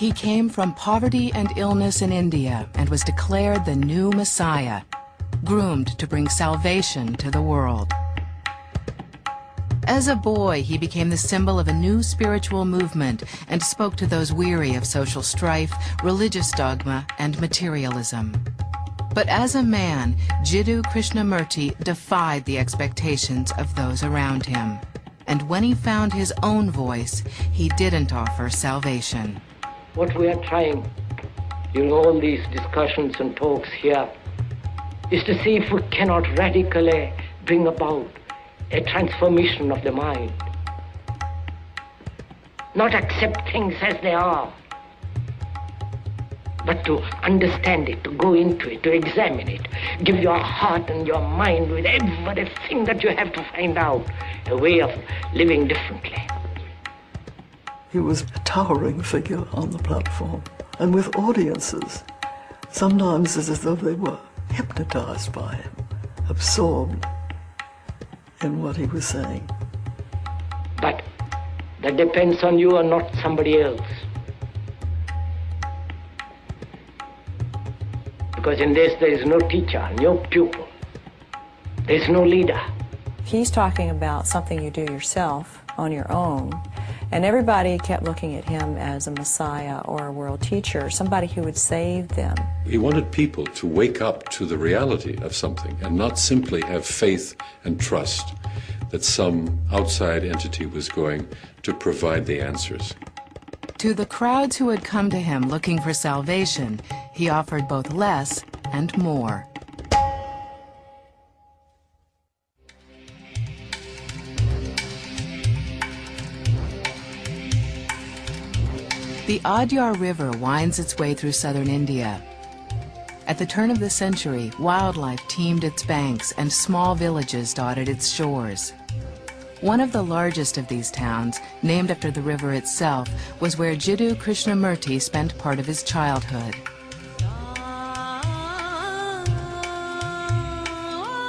He came from poverty and illness in India and was declared the new Messiah, groomed to bring salvation to the world. As a boy, he became the symbol of a new spiritual movement and spoke to those weary of social strife, religious dogma, and materialism. But as a man, Jiddu Krishnamurti defied the expectations of those around him. And when he found his own voice, he didn't offer salvation. What we are trying during all these discussions and talks here is to see if we cannot radically bring about a transformation of the mind. Not accept things as they are, but to understand it, to go into it, to examine it. Give your heart and your mind with everything that you have to find out a way of living differently. He was a towering figure on the platform, and with audiences. Sometimes it's as though they were hypnotized by him, absorbed in what he was saying. But that depends on you and not somebody else. Because in this there is no teacher, no pupil. There is no leader. He's talking about something you do yourself on your own. And everybody kept looking at him as a messiah or a world teacher, somebody who would save them. He wanted people to wake up to the reality of something and not simply have faith and trust that some outside entity was going to provide the answers. To the crowds who had come to him looking for salvation, he offered both less and more. The Adyar River winds its way through southern India. At the turn of the century, wildlife teemed its banks and small villages dotted its shores. One of the largest of these towns, named after the river itself, was where Jiddu Krishnamurti spent part of his childhood.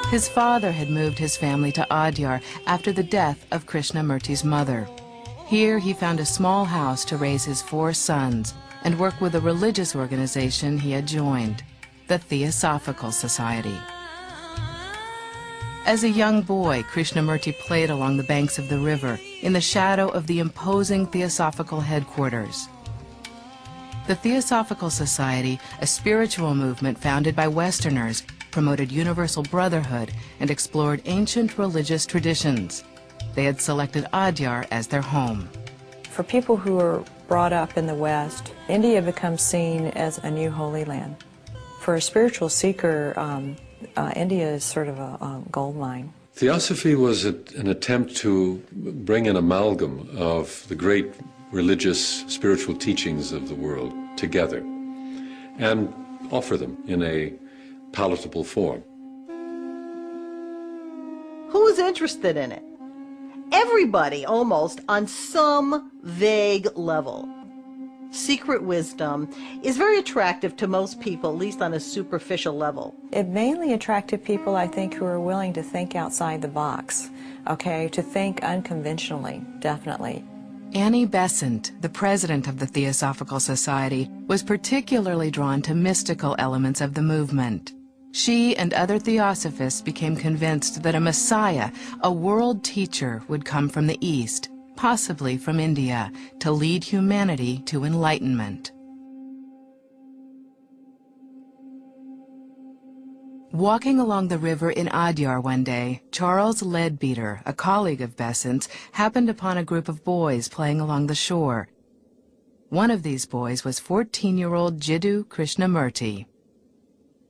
His father had moved his family to Adyar after the death of Krishnamurti's mother. Here he found a small house to raise his 4 sons and work with a religious organization he had joined, the Theosophical Society. As a young boy, Krishnamurti played along the banks of the river in the shadow of the imposing Theosophical headquarters. The Theosophical Society, a spiritual movement founded by Westerners, promoted universal brotherhood and explored ancient religious traditions. They had selected Adyar as their home. For people who are brought up in the West, India becomes seen as a new Holy Land. For a spiritual seeker, India is sort of a gold mine. Theosophy was an attempt to bring an amalgam of the great religious, spiritual teachings of the world together and offer them in a palatable form. Who was interested in it? Everybody, almost, on some vague level. Secret wisdom is very attractive to most people, at least on a superficial level. It mainly attracted people, I think, who are willing to think outside the box, okay, to think unconventionally, definitely. Annie Besant, the president of the Theosophical Society, was particularly drawn to mystical elements of the movement. She and other theosophists became convinced that a Messiah, a world teacher, would come from the East, possibly from India, to lead humanity to enlightenment. Walking along the river in Adyar one day, Charles Leadbeater, a colleague of Besant's, happened upon a group of boys playing along the shore. One of these boys was 14-year-old Jiddu Krishnamurti.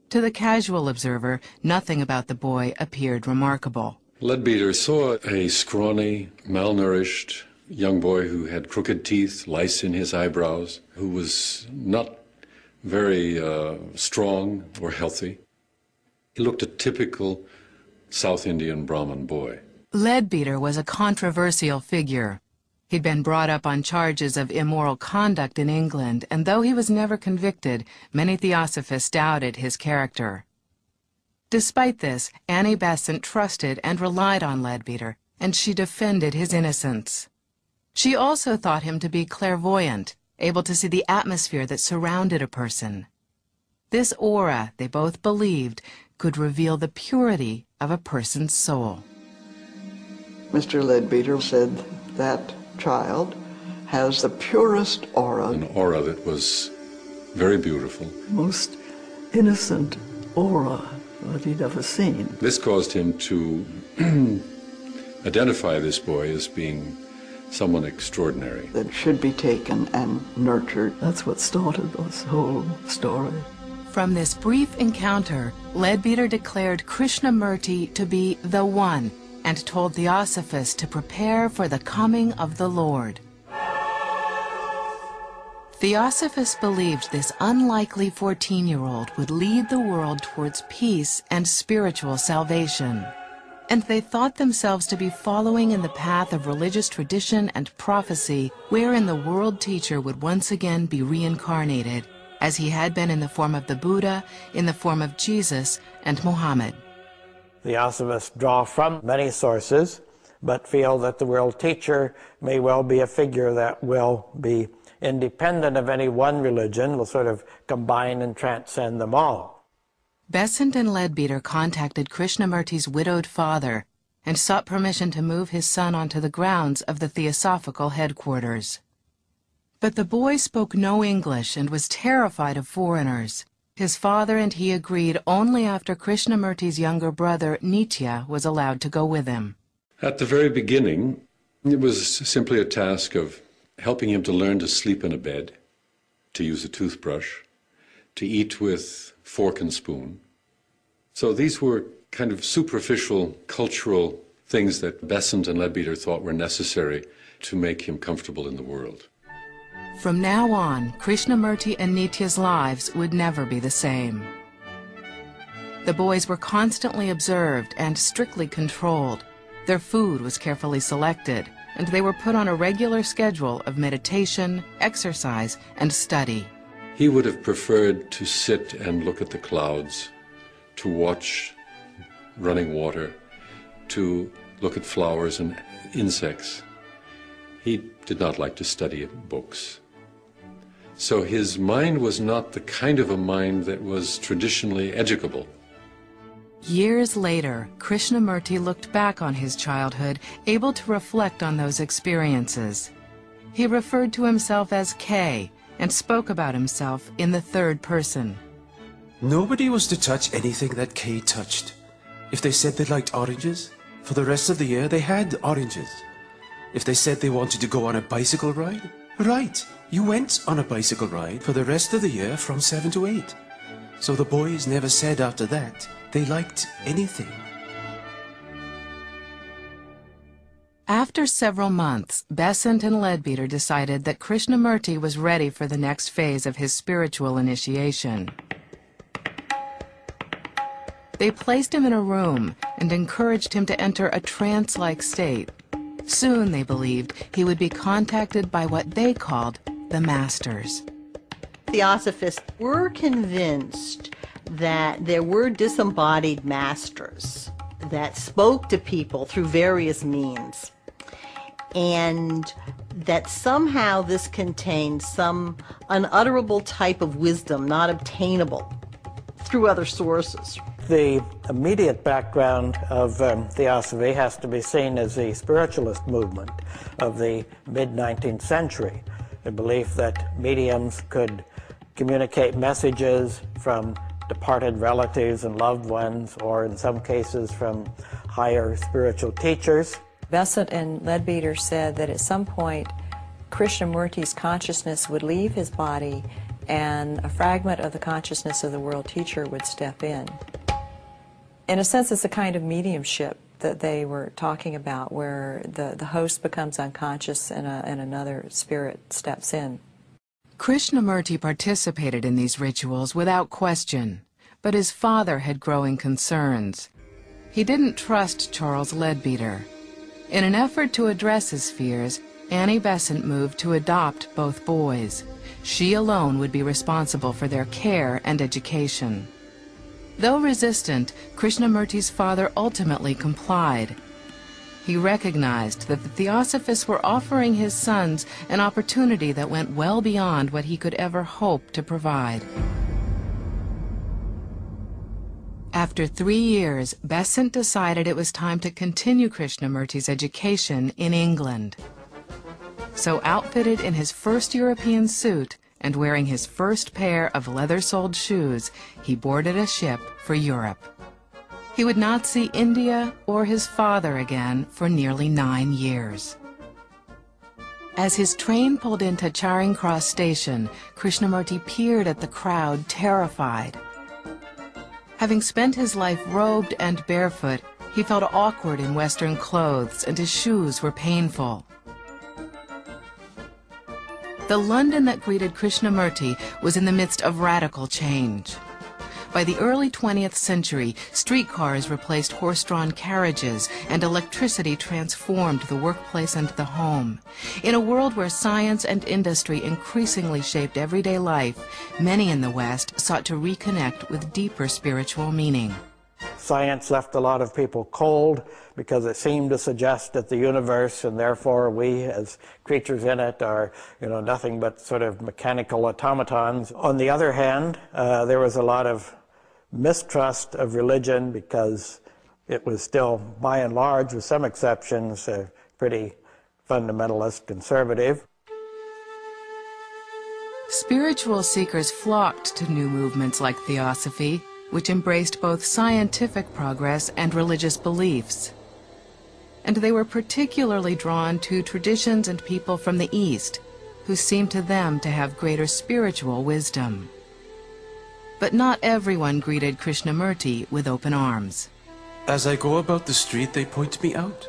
To the casual observer, nothing about the boy appeared remarkable. Leadbeater saw a scrawny, malnourished young boy who had crooked teeth, lice in his eyebrows, who was not very strong or healthy. He looked a typical South Indian Brahmin boy. Leadbeater was a controversial figure. He'd been brought up on charges of immoral conduct in England, and though he was never convicted, many theosophists doubted his character. Despite this, Annie Besant trusted and relied on Leadbeater, and she defended his innocence. She also thought him to be clairvoyant, able to see the atmosphere that surrounded a person. This aura, they both believed, could reveal the purity of a person's soul. Mr. Leadbeater said that child has the purest aura. An aura that was very beautiful. Most innocent aura that he'd ever seen. This caused him to identify this boy as being someone extraordinary. That should be taken and nurtured. That's what started this whole story. From this brief encounter, Leadbeater declared Krishnamurti to be the one and told Theosophus to prepare for the coming of the Lord. Theosophus believed this unlikely 14-year-old would lead the world towards peace and spiritual salvation. And they thought themselves to be following in the path of religious tradition and prophecy, wherein the world teacher would once again be reincarnated, as he had been in the form of the Buddha, in the form of Jesus and Muhammad. Theosophists draw from many sources, but feel that the world teacher may well be a figure that will be independent of any one religion, will sort of combine and transcend them all. Besant and Leadbeater contacted Krishnamurti's widowed father and sought permission to move his son onto the grounds of the Theosophical headquarters. But the boy spoke no English and was terrified of foreigners. His father and he agreed only after Krishnamurti's younger brother, Nitya, was allowed to go with him. At the very beginning, it was simply a task of helping him to learn to sleep in a bed, to use a toothbrush, to eat with fork and spoon. So these were kind of superficial cultural things that Besant and Leadbeater thought were necessary to make him comfortable in the world. From now on, Krishnamurti and Nitya's lives would never be the same. The boys were constantly observed and strictly controlled. Their food was carefully selected, and they were put on a regular schedule of meditation, exercise, and study. He would have preferred to sit and look at the clouds, to watch running water, to look at flowers and insects. He did not like to study books. So his mind was not the kind of a mind that was traditionally educable. Years later, Krishnamurti looked back on his childhood, able to reflect on those experiences. He referred to himself as K and spoke about himself in the third person. Nobody was to touch anything that K touched. If they said they liked oranges, for the rest of the year they had oranges. If they said they wanted to go on a bicycle ride, right, you went on a bicycle ride for the rest of the year from 7 to 8. So the boys never said after that they liked anything. After several months, Besant and Leadbeater decided that Krishnamurti was ready for the next phase of his spiritual initiation. They placed him in a room and encouraged him to enter a trance-like state. Soon, they believed, he would be contacted by what they called the Masters. Theosophists were convinced that there were disembodied masters that spoke to people through various means, and that somehow this contained some unutterable type of wisdom not obtainable through other sources. The immediate background of Theosophy has to be seen as the spiritualist movement of the mid-19th century, the belief that mediums could communicate messages from departed relatives and loved ones, or in some cases from higher spiritual teachers. Besant and Leadbeater said that at some point Krishnamurti's consciousness would leave his body and a fragment of the consciousness of the world teacher would step in. In a sense, it's a kind of mediumship that they were talking about, where the host becomes unconscious and another spirit steps in. Krishnamurti participated in these rituals without question, but his father had growing concerns. He didn't trust Charles Leadbeater. In an effort to address his fears, Annie Besant moved to adopt both boys. She alone would be responsible for their care and education. Though resistant, Krishnamurti's father ultimately complied. He recognized that the Theosophists were offering his sons an opportunity that went well beyond what he could ever hope to provide. After 3 years, Besant decided it was time to continue Krishnamurti's education in England. So outfitted in his first European suit and wearing his first pair of leather-soled shoes, he boarded a ship for Europe. He would not see India or his father again for nearly 9 years. As his train pulled into Charing Cross Station, Krishnamurti peered at the crowd, terrified. Having spent his life robed and barefoot, he felt awkward in Western clothes, and his shoes were painful. The London that greeted Krishnamurti was in the midst of radical change. By the early 20th century, streetcars replaced horse-drawn carriages, and electricity transformed the workplace and the home. In a world where science and industry increasingly shaped everyday life, many in the West sought to reconnect with deeper spiritual meaning. Science left a lot of people cold because it seemed to suggest that the universe, and therefore we as creatures in it, are nothing but sort of mechanical automatons. On the other hand, there was a lot of mistrust of religion because it was still, by and large, with some exceptions, pretty fundamentalist conservative. Spiritual seekers flocked to new movements like Theosophy, which embraced both scientific progress and religious beliefs. And they were particularly drawn to traditions and people from the East, who seemed to them to have greater spiritual wisdom. But not everyone greeted Krishnamurti with open arms. As I go about the street, they point me out.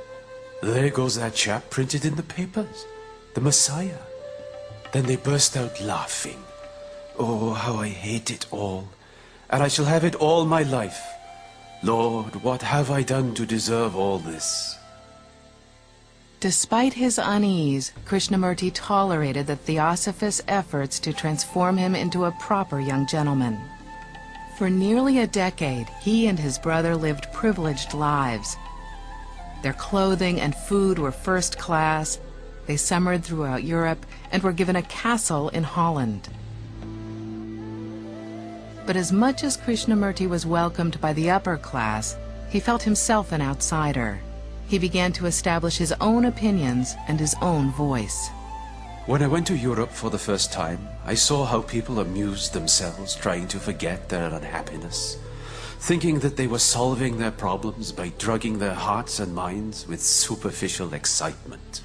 There goes that chap printed in the papers, the Messiah. Then they burst out laughing. Oh, how I hate it all. And I shall have it all my life. Lord, what have I done to deserve all this? Despite his unease, Krishnamurti tolerated the Theosophists' efforts to transform him into a proper young gentleman. For nearly a decade, he and his brother lived privileged lives. Their clothing and food were first class. They summered throughout Europe and were given a castle in Holland. But as much as Krishnamurti was welcomed by the upper class, he felt himself an outsider. He began to establish his own opinions and his own voice. When I went to Europe for the first time, I saw how people amused themselves trying to forget their unhappiness, thinking that they were solving their problems by drugging their hearts and minds with superficial excitement.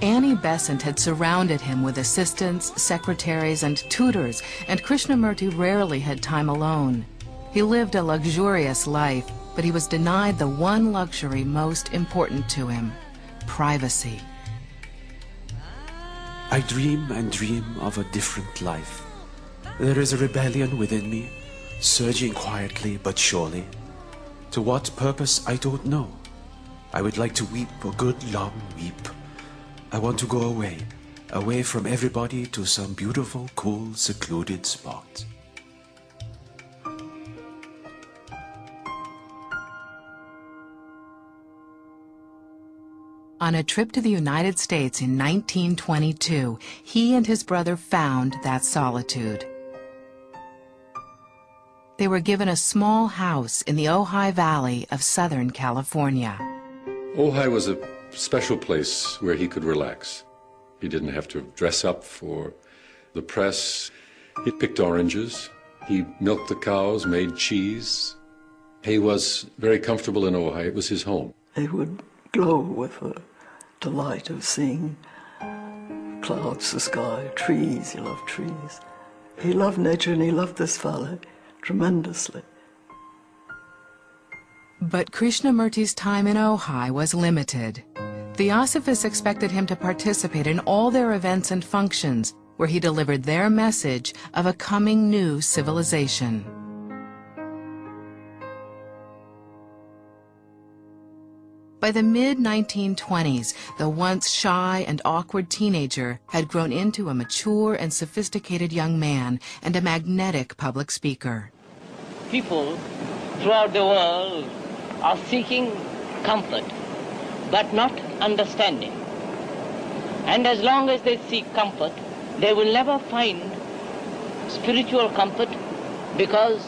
Annie Besant had surrounded him with assistants, secretaries, and tutors, and Krishnamurti rarely had time alone. He lived a luxurious life, but he was denied the one luxury most important to him: privacy. I dream and dream of a different life. There is a rebellion within me, surging quietly but surely. To what purpose, I don't know. I would like to weep a good long weep. I want to go away, away from everybody to some beautiful, cool, secluded spot. On a trip to the United States in 1922, he and his brother found that solitude. They were given a small house in the Ojai Valley of Southern California. Ojai was a special place where he could relax. He didn't have to dress up for the press. He picked oranges. He milked the cows, made cheese. He was very comfortable in Ojai. It was his home. He would glow with the delight of seeing clouds, the sky, trees. He loved trees. He loved nature, and he loved this valley tremendously. But Krishnamurti's time in Ojai was limited. Theosophists expected him to participate in all their events and functions, where he delivered their message of a coming new civilization. By the mid-1920s, the once shy and awkward teenager had grown into a mature and sophisticated young man and a magnetic public speaker. People throughout the world are seeking comfort, but not understanding. And as long as they seek comfort, they will never find spiritual comfort, because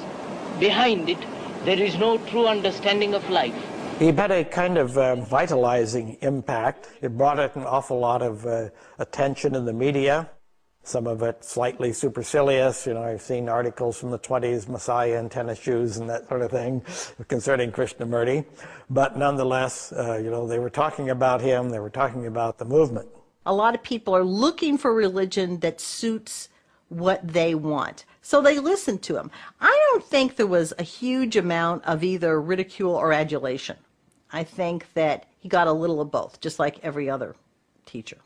behind it there is no true understanding of life. He had a kind of vitalizing impact. It brought it an awful lot of attention in the media, some of it slightly supercilious. You know, I've seen articles from the 20s, Messiah in tennis shoes and that sort of thing, concerning Krishnamurti. But nonetheless, you know, they were talking about him, they were talking about the movement. A lot of people are looking for religion that suits what they want. So they listen to him. I don't think there was a huge amount of either ridicule or adulation. I think that he got a little of both, just like every other teacher.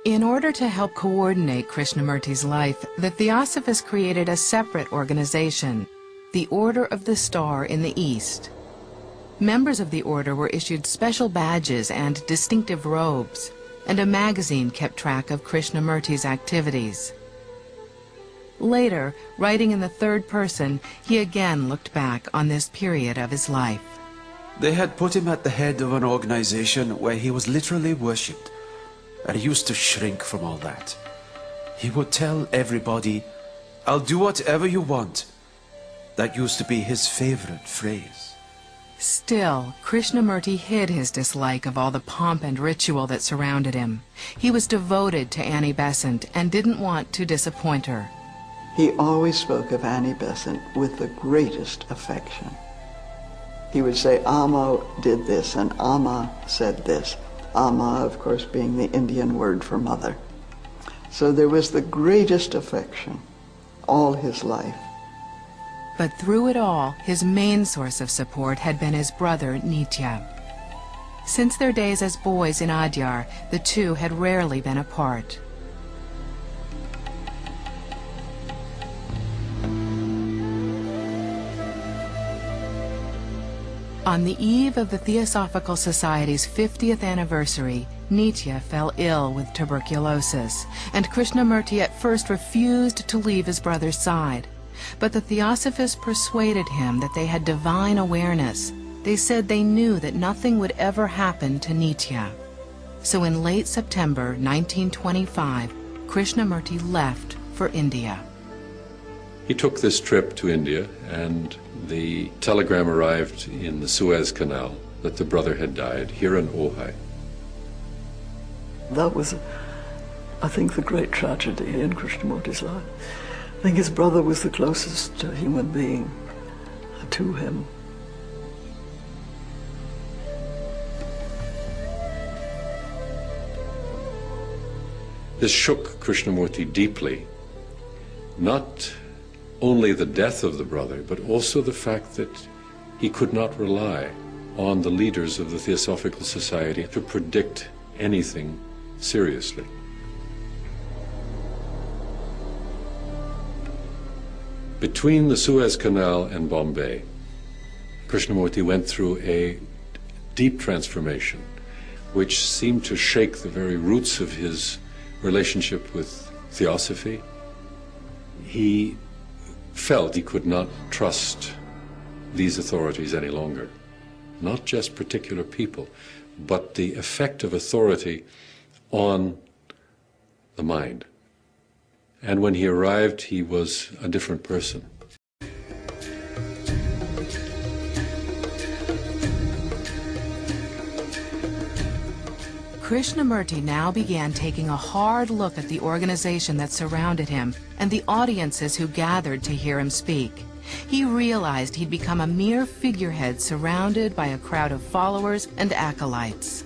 In order to help coordinate Krishnamurti's life, the Theosophists created a separate organization, the Order of the Star in the East. Members of the order were issued special badges and distinctive robes, and a magazine kept track of Krishnamurti's activities. Later, writing in the third person, he again looked back on this period of his life. They had put him at the head of an organization where he was literally worshipped, and he used to shrink from all that. He would tell everybody, "I'll do whatever you want." That used to be his favorite phrase. Still, Krishnamurti hid his dislike of all the pomp and ritual that surrounded him. He was devoted to Annie Besant and didn't want to disappoint her. He always spoke of Annie Besant with the greatest affection. He would say, Amma did this, and Amma said this. Amma, of course, being the Indian word for mother. So there was the greatest affection all his life. But through it all, his main source of support had been his brother, Nitya. Since their days as boys in Adyar, the two had rarely been apart. On the eve of the Theosophical Society's 50th anniversary, Nitya fell ill with tuberculosis, and Krishnamurti at first refused to leave his brother's side. But the Theosophists persuaded him that they had divine awareness. They said they knew that nothing would ever happen to Nitya. So in late September 1925, Krishnamurti left for India. He took this trip to India, and the telegram arrived in the Suez Canal that the brother had died here in Ojai. That was, I think, the great tragedy in Krishnamurti's life. I think his brother was the closest human being to him. This shook Krishnamurti deeply, not only the death of the brother, but also the fact that he could not rely on the leaders of the Theosophical Society to predict anything seriously. Between the Suez Canal and Bombay, Krishnamurti went through a deep transformation, which seemed to shake the very roots of his relationship with Theosophy. He felt he could not trust these authorities any longer. Not just particular people, but the effect of authority on the mind. And when he arrived, he was a different person. Krishnamurti now began taking a hard look at the organization that surrounded him and the audiences who gathered to hear him speak. He realized he'd become a mere figurehead surrounded by a crowd of followers and acolytes.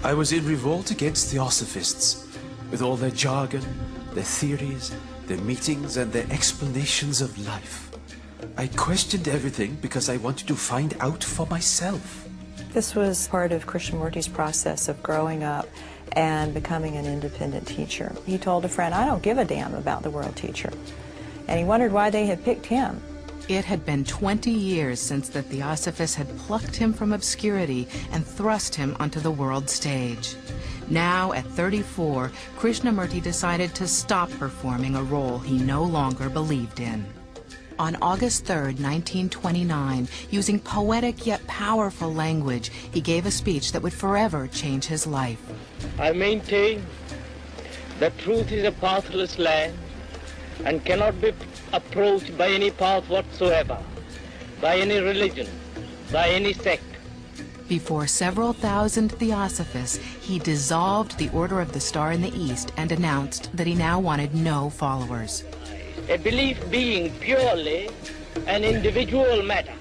I was in revolt against Theosophists, with all their jargon, their theories, their meetings, and their explanations of life. I questioned everything because I wanted to find out for myself. This was part of Krishnamurti's process of growing up and becoming an independent teacher. He told a friend, "I don't give a damn about the world teacher." And he wondered why they had picked him. It had been 20 years since the Theosophists had plucked him from obscurity and thrust him onto the world stage. Now, at 34, Krishnamurti decided to stop performing a role he no longer believed in. On August 3, 1929, using poetic yet powerful language, he gave a speech that would forever change his life. I maintain that truth is a pathless land and cannot be approached by any path whatsoever, by any religion, by any sect. Before several thousand theosophists, he dissolved the Order of the Star in the East and announced that he now wanted no followers. A belief being purely an individual matter,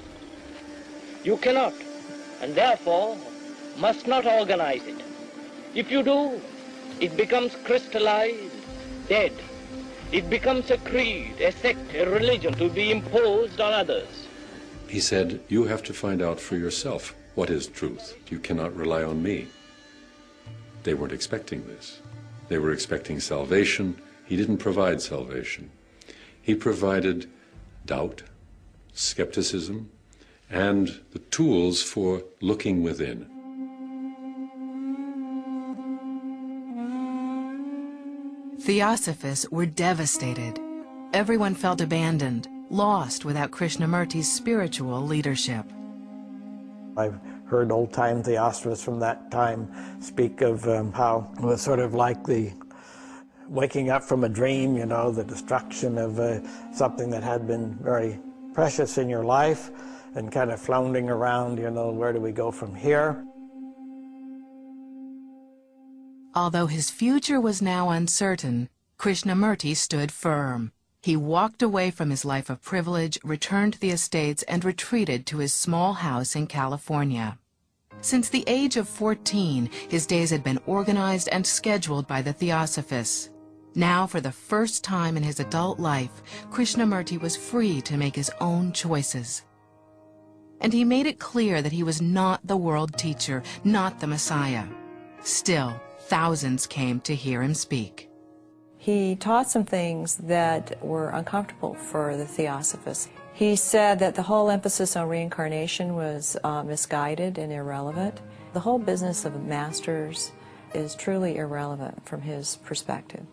you cannot and therefore must not organize it. If you do, it becomes crystallized, dead. It becomes a creed, a sect, a religion to be imposed on others. He said, you have to find out for yourself what is truth. You cannot rely on me. They weren't expecting this. They were expecting salvation. He didn't provide salvation. He provided doubt, skepticism, and the tools for looking within. Theosophists were devastated. Everyone felt abandoned, lost without Krishnamurti's spiritual leadership. I've heard old-time theosophists from that time speak of how it was sort of like the waking up from a dream, you know, the destruction of something that had been very precious in your life and kind of floundering around, you know, where do we go from here? Although his future was now uncertain, Krishnamurti stood firm. He walked away from his life of privilege, returned to the estates, and retreated to his small house in California. Since the age of 14, his days had been organized and scheduled by the theosophists. Now, for the first time in his adult life, Krishnamurti was free to make his own choices. And he made it clear that he was not the world teacher, not the Messiah. Still, thousands came to hear him speak. He taught some things that were uncomfortable for the theosophists. He said that the whole emphasis on reincarnation was misguided and irrelevant. The whole business of masters is truly irrelevant from his perspective.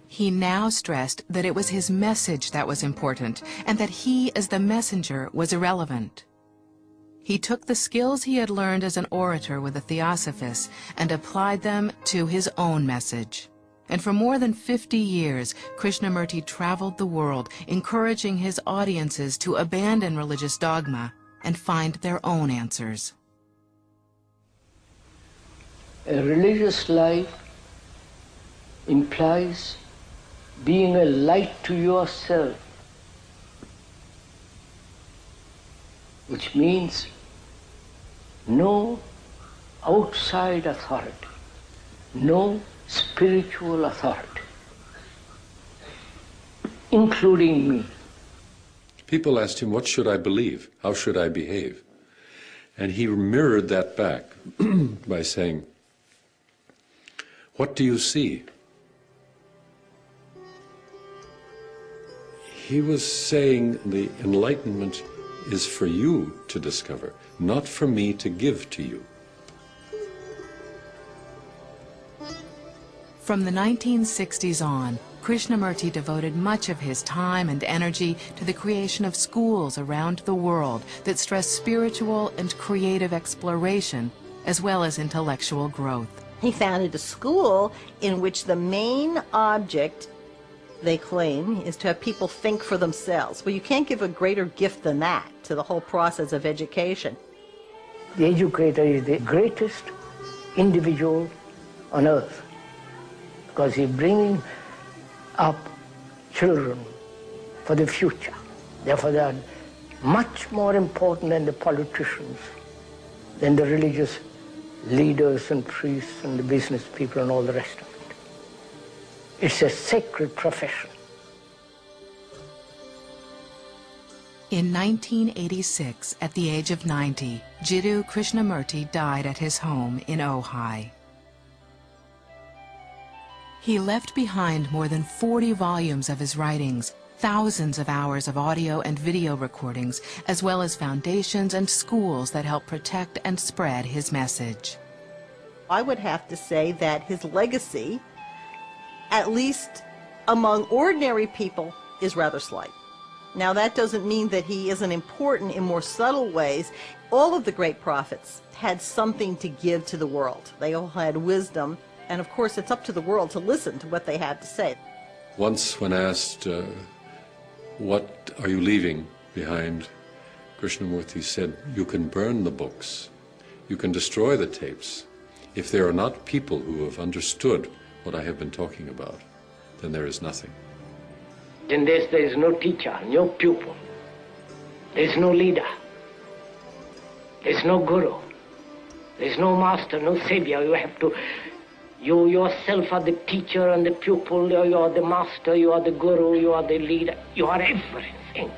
He now stressed that it was his message that was important, and that he, as the messenger, was irrelevant. He took the skills he had learned as an orator with the theosophists and applied them to his own message. And for more than 50 years, Krishnamurti traveled the world, encouraging his audiences to abandon religious dogma and find their own answers. A religious life implies being a light to yourself, which means no outside authority, no spiritual authority, including me. People asked him, what should I believe? How should I behave? And he mirrored that back by saying, what do you see? He was saying the enlightenment is for you to discover, not for me to give to you. From the 1960s on, Krishnamurti devoted much of his time and energy to the creation of schools around the world that stress spiritual and creative exploration, as well as intellectual growth. He founded a school in which the main object, they claim, is to have people think for themselves. Well, you can't give a greater gift than that to the whole process of education. The educator is the greatest individual on earth, because he's bringing up children for the future. Therefore, they are much more important than the politicians, than the religious leaders and priests and the business people and all the rest of it. It's a sacred profession. In 1986, at the age of 90, Jiddu Krishnamurti died at his home in Ojai. He left behind more than 40 volumes of his writings, thousands of hours of audio and video recordings, as well as foundations and schools that help protect and spread his message. I would have to say that his legacy, at least among ordinary people, is rather slight. Now, that doesn't mean that he isn't important in more subtle ways. All of the great prophets had something to give to the world. They all had wisdom, and of course it's up to the world to listen to what they had to say. Once when asked, what are you leaving behind, Krishnamurti said, you can burn the books, you can destroy the tapes. If there are not people who have understood what I have been talking about, then there is nothing. In this there is no teacher, no pupil, there is no leader, there is no guru, there is no master, no savior. You yourself are the teacher and the pupil, you are the master, you are the guru, you are the leader, you are everything.